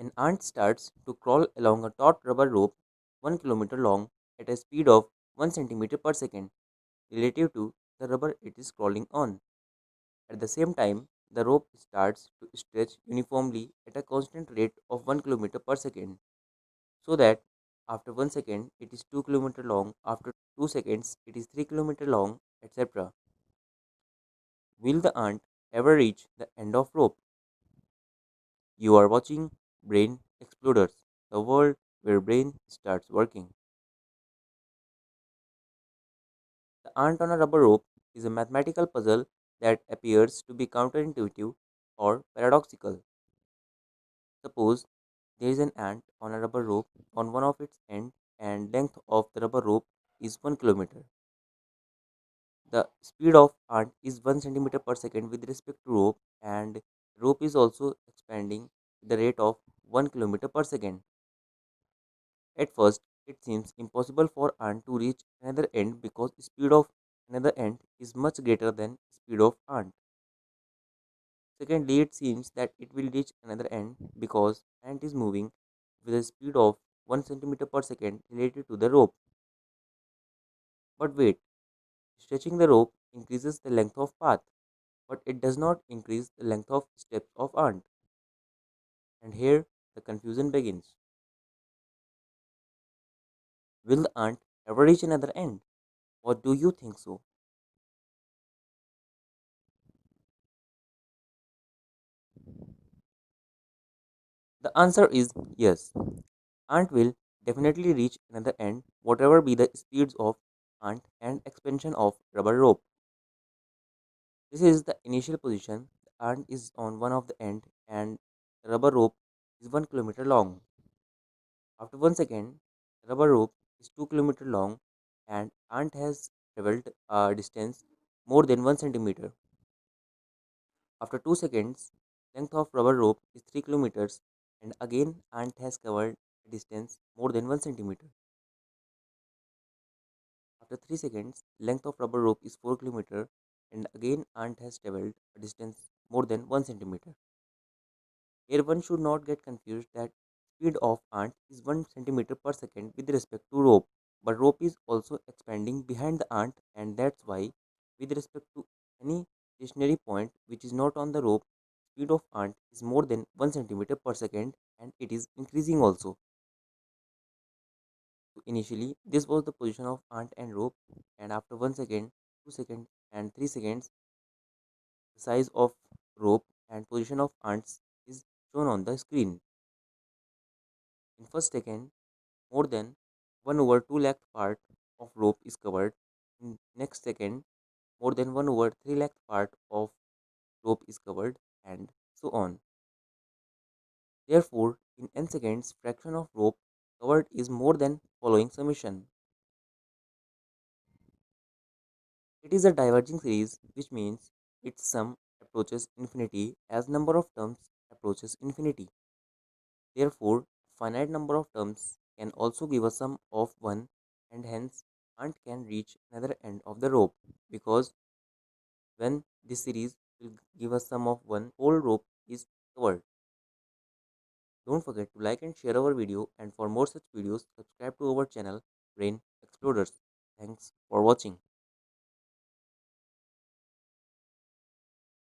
An ant starts to crawl along a taut rubber rope 1 kilometer long at a speed of 1 centimeter per second relative to the rubber it is crawling on. At the same time, the rope starts to stretch uniformly at a constant rate of 1 kilometer per second, so that after 1 second it is 2 kilometer long, after 2 seconds it is 3 kilometer long, etc. Will the ant ever reach the end of rope? You are watching Brain Exploders, the world where brain starts working. The ant on a rubber rope is a mathematical puzzle that appears to be counterintuitive or paradoxical. Suppose there is an ant on a rubber rope on one of its ends and length of the rubber rope is 1 kilometer. The speed of ant is 1 centimeter per second with respect to rope, and rope is also expanding at the rate of 1 kilometer per second. At first, it seems impossible for ant to reach another end because speed of another end is much greater than speed of ant. Secondly, it seems that it will reach another end because ant is moving with a speed of 1 centimeter per second related to the rope. But wait, stretching the rope increases the length of path, but it does not increase the length of steps of ant. And here the confusion begins. Will the ant ever reach another end? Or do you think so? The answer is yes. Ant will definitely reach another end, whatever be the speeds of ant and expansion of rubber rope. This is the initial position. The ant is on one of the end and the rubber rope is 1 kilometer long. After 1 second, the rubber rope is 2 kilometer long and ant has traveled a distance more than 1 centimeter. After 2 seconds, length of rubber rope is 3 kilometers and again ant has covered a distance more than 1 centimeter. After 3 seconds, length of rubber rope is 4 kilometers and again ant has traveled a distance more than 1 centimeter. Here one should not get confused that speed of ant is 1 centimeter per second with respect to rope, but rope is also expanding behind the ant and that's why with respect to any stationary point which is not on the rope, speed of ant is more than 1 centimeter per second and it is increasing also. So initially, this was the position of ant and rope, and after 1 second, 2 seconds, and 3 seconds, the size of rope and position of ants is shown on the screen. In first second, more than 1 over 2 lakh part of rope is covered. In next second, more than 1 over 3 lakh part of rope is covered, and so on. Therefore, in n seconds, fraction of rope covered is more than following summation. It is a diverging series, which means its sum approaches infinity as number of terms approaches infinity. Therefore, finite number of terms can also give a sum of 1 and hence ant can reach another end of the rope because when this series will give a sum of 1, whole rope is covered. Don't forget to like and share our video, and for more such videos subscribe to our channel Brain Explorers. Thanks for watching.